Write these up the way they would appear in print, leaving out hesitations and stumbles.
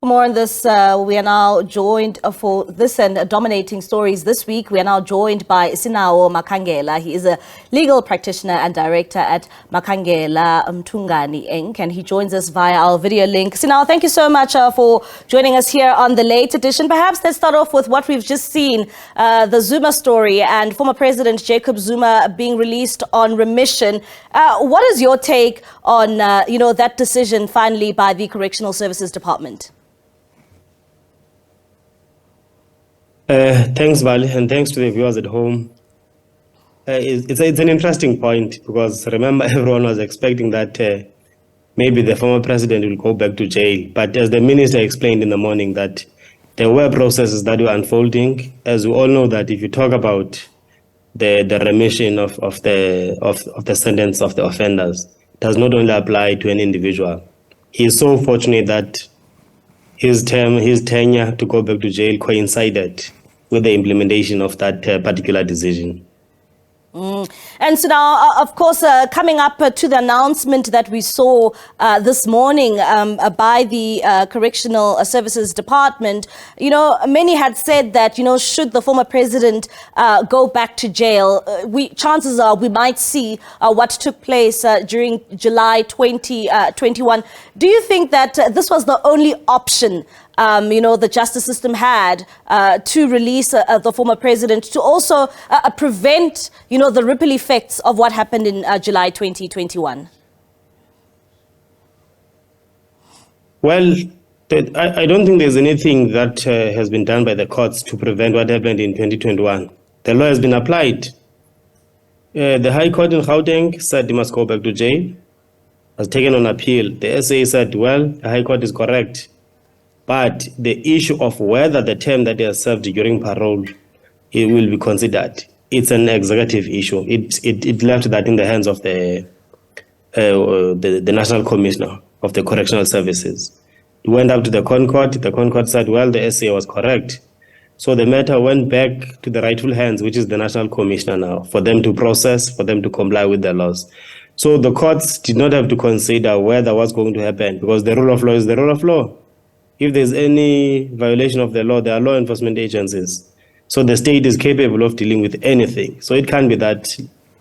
For more on this, we are now joined for this and dominating stories this week. We are now joined by Sinawo Makangela. He is a legal practitioner and director at Makangela Mtungani Inc. And he joins us via our video link. Sinawo, thank you so much for joining us here on the late edition. Perhaps let's start off with what we've just seen, the Zuma story and former President Jacob Zuma being released on remission. What is your take on, that decision finally by the Correctional Services Department? Thanks, Bali, and thanks to the viewers at home. It's an interesting point because remember, everyone was expecting that maybe the former president will go back to jail. But as the minister explained in the morning, that there were processes that were unfolding. As we all know, that if you talk about the remission of the sentence of the offenders, it does not only apply to an individual. He is so fortunate that his tenure to go back to jail coincided with the implementation of that particular decision. And so now, of course, coming up to the announcement that we saw this morning by the Correctional Services Department, many had said that, should the former president go back to jail, chances are we might see what took place during July 2021. Do you think that this was the only option the justice system had to release the former president, to also prevent, the ripple effects of what happened in July 2021? Well, I don't think there's anything that has been done by the courts to prevent what happened in 2021. The law has been applied. The High Court in Gauteng said he must go back to jail. Has taken on appeal. The SA said, well, the High Court is correct. But the issue of whether the term that he has served during parole it will be considered, it's an executive issue. It left that in the hands of the National Commissioner of the Correctional Services. It went up to the Concord. The Concord said, well, the SA was correct. So the matter went back to the rightful hands, which is the National Commissioner now, for them to process, for them to comply with the laws. So the courts did not have to consider whether what's going to happen, because the rule of law is the rule of law. If there's any violation of the law, there are law enforcement agencies. So the state is capable of dealing with anything. So it can't be that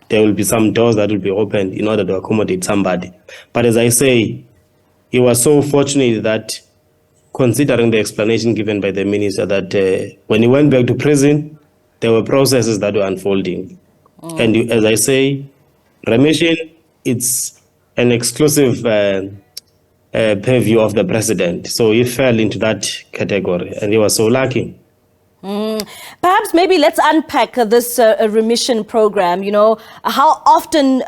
there will be some doors that will be opened in order to accommodate somebody. But as I say, he was so fortunate that, considering the explanation given by the minister, that when he went back to prison, there were processes that were unfolding. And as I say, remission, it's an exclusive purview of the president. So he fell into that category and he was so lucky. Perhaps maybe let's unpack this remission program. How often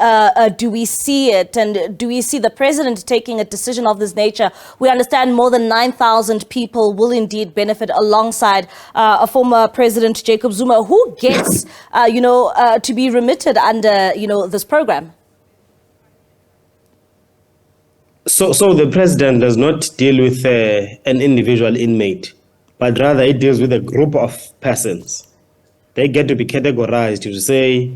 do we see it, and do we see the president taking a decision of this nature? We understand more than 9,000 people will indeed benefit alongside a former President Jacob Zuma. Who gets, to be remitted under, this program? So the president does not deal with an individual inmate, but rather it deals with a group of persons. They get to be categorized to say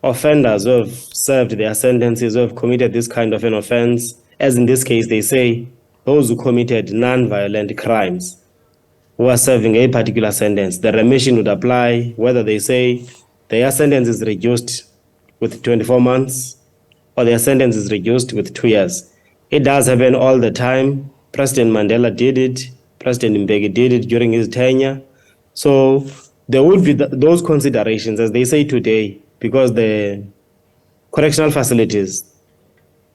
offenders who have served their sentences, who have committed this kind of an offense. As in this case, they say those who committed non-violent crimes, who are serving a particular sentence. The remission would apply whether they say their sentence is reduced with 24 months or their sentence is reduced with 2 years. It does happen all the time. President Mandela did it. President Mbeki did it during his tenure. So there would be those considerations, as they say today, because the correctional facilities,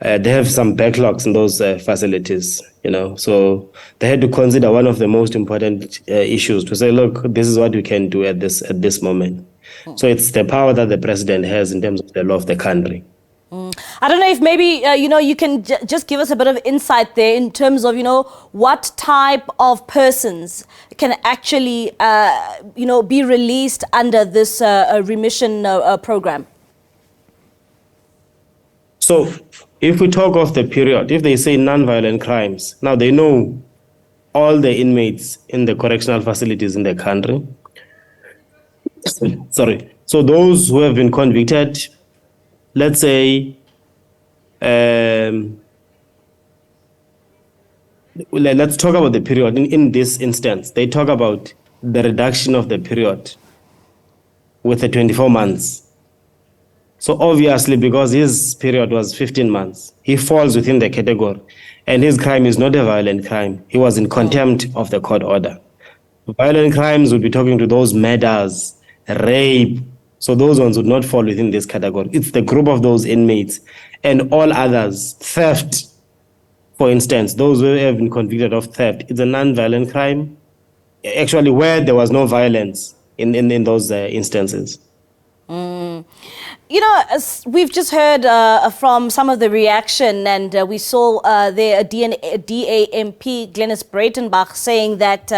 they have some backlogs in those facilities, So they had to consider one of the most important issues to say, look, this is what we can do at this moment. So it's the power that the president has in terms of the law of the country. I don't know if maybe, you can just give us a bit of insight there in terms of, what type of persons can actually, be released under this remission program. So if we talk of the period, if they say non-violent crimes, now they know all the inmates in the correctional facilities in the country. Sorry. So those who have been convicted, let's say let's talk about the period. In this instance, they talk about the reduction of the period with the 24 months. So obviously, because his period was 15 months, he falls within the category. And his crime is not a violent crime. He was in contempt of the court order. Violent crimes would be talking to those murders, rape. So those ones would not fall within this category. It's the group of those inmates and all others. Theft, for instance, those who have been convicted of theft, it's a non-violent crime. Actually, where there was no violence in those instances. You know, we've just heard from some of the reaction, and we saw the DAMP, Glenys Breitenbach, saying that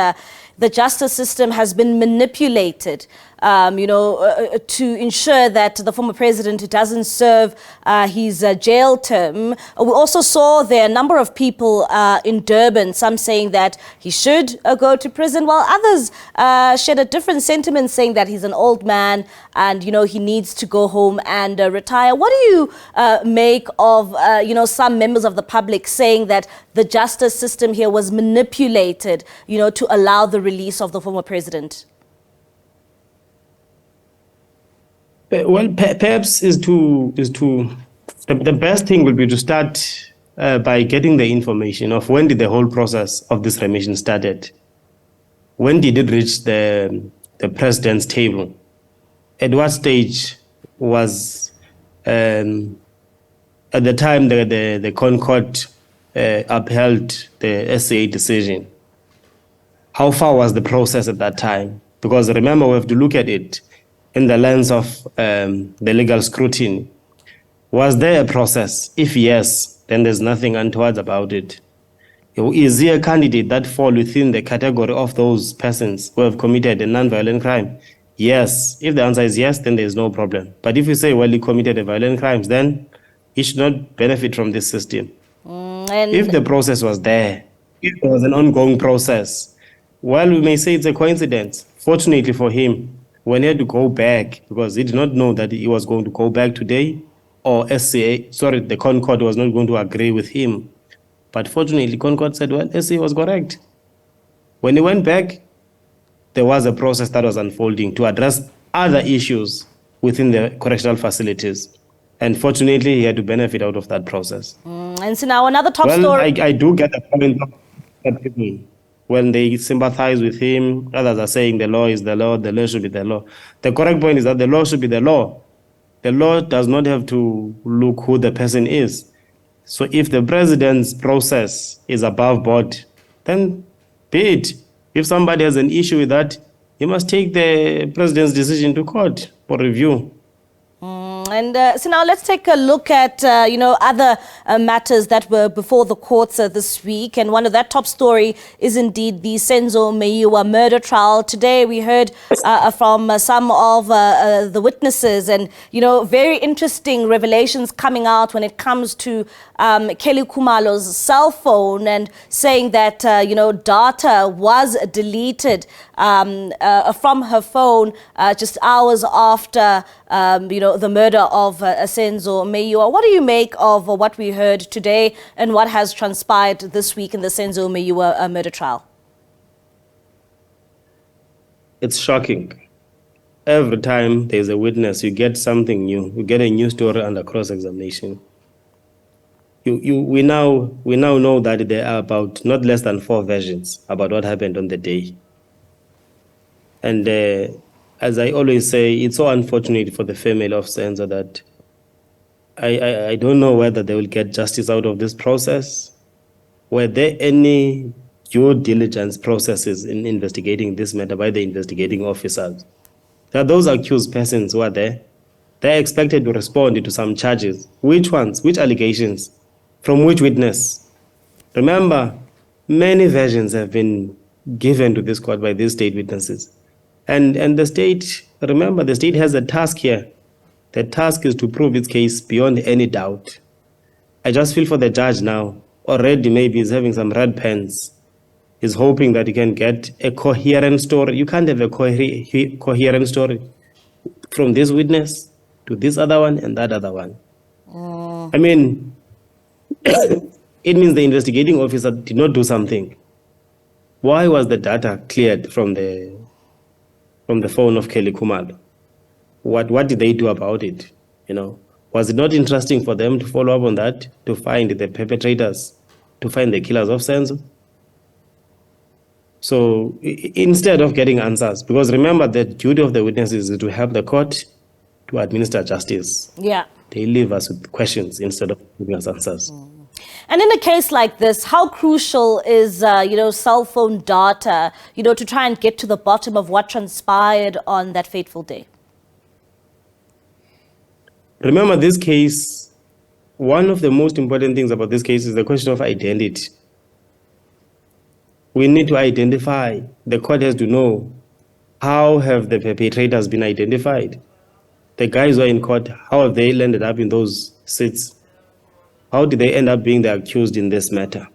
the justice system has been manipulated, to ensure that the former president doesn't serve his jail term. We also saw there are a number of people in Durban, some saying that he should go to prison, while others shared a different sentiment, saying that he's an old man and, he needs to go home and retire. What do you make of, some members of the public saying that the justice system here was manipulated, to allow the release of the former president? Well, perhaps the best thing will be to start by getting the information of when did the whole process of this remission started. When did it reach the president's table? At what stage was at the time the Concord upheld the SAA decision? How far was the process at that time? Because remember, we have to look at it in the lens of the legal scrutiny. Was there a process? If yes, then there's nothing untoward about it. Is he a candidate that fall within the category of those persons who have committed a non-violent crime? Yes. If the answer is yes, then there's no problem. But if you say, well, he committed a violent crime, then he should not benefit from this system. If the process was there, if there was an ongoing process, well, we may say it's a coincidence. Fortunately for him, when he had to go back, because he did not know that he was going to go back today, or the Concord was not going to agree with him. But fortunately, Concord said, well, SAA was correct. When he went back, there was a process that was unfolding to address other issues within the correctional facilities. And fortunately, he had to benefit out of that process. And so now another top story. I do get the point that people, when they sympathize with him, others are saying the law is the law should be the law. The correct point is that the law should be the law. The law does not have to look who the person is. So if the president's process is above board, then be it. If somebody has an issue with that, he must take the president's decision to court for review. And so now let's take a look at, other matters that were before the courts this week. And one of that top story is indeed the Senzo Meyiwa murder trial. Today we heard from some of the witnesses and, very interesting revelations coming out when it comes to Kelly Khumalo's cell phone, and saying that, data was deleted from her phone just hours after, the murder of Senzo Meyiwa. What do you make of what we heard today and what has transpired this week in the Senzo Meyiwa murder trial? It's shocking. Every time there's a witness, you get something new. You get a new story under cross-examination. We now know that there are about not less than 4 versions about what happened on the day. And as I always say, it's so unfortunate for the family of Senzo that I don't know whether they will get justice out of this process. Were there any due diligence processes in investigating this matter by the investigating officers? There are those accused persons who are there. They're expected to respond to some charges. Which ones? Which allegations? From which witness? Remember, many versions have been given to this court by these state witnesses. And the state, remember, the state has a task here. The task is to prove its case beyond any doubt. I just feel for the judge now. Already maybe he's having some red pens. He's hoping that he can get a coherent story. You can't have a coherent story from this witness to this other one and that other one. I mean, it means the investigating officer did not do something. Why was the data cleared from the phone of Kelly Kumalo? What did they do about it? Was it not interesting for them to follow up on that, to find the perpetrators, to find the killers of Senzo? So instead of getting answers, because remember the duty of the witnesses is to help the court to administer justice. Yeah. They leave us with questions instead of giving us answers. And in a case like this, how crucial is, cell phone data, to try and get to the bottom of what transpired on that fateful day? Remember this case, one of the most important things about this case is the question of identity. We need to identify. The court has to know, how have the perpetrators been identified? The guys who are in court, how have they ended up in those seats? How did they end up being the accused in this matter?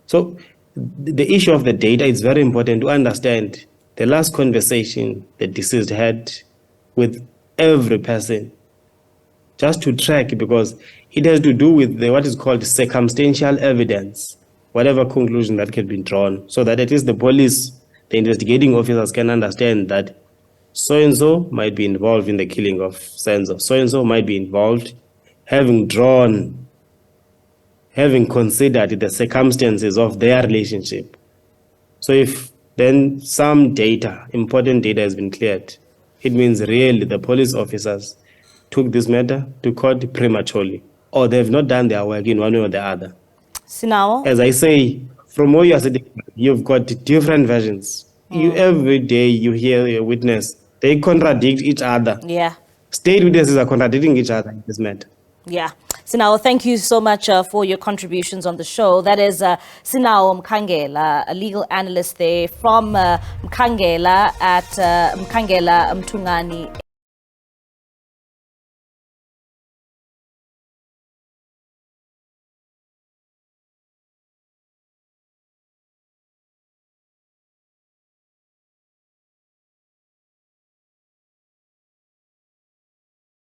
So the issue of the data is very important to understand the last conversation the deceased had with every person, just to track, because it has to do with what is called circumstantial evidence, whatever conclusion that can be drawn, so that at least the police, the investigating officers can understand that so-and-so might be involved in the killing of Senzo. So-and-so might be involved, having considered the circumstances of their relationship. So if then some data, important data has been cleared, it means really the police officers took this matter to court prematurely, or they've not done their work in one way or the other. Sinawo? As I say, from where you are sitting, you've got different versions. Every day you hear a witness, they contradict each other. Yeah. State witnesses are contradicting each other in this matter. Yeah. Sinawo, thank you so much for your contributions on the show. That is Sinawo Makangela, a legal analyst there from Makangela at Makangela Mtungani.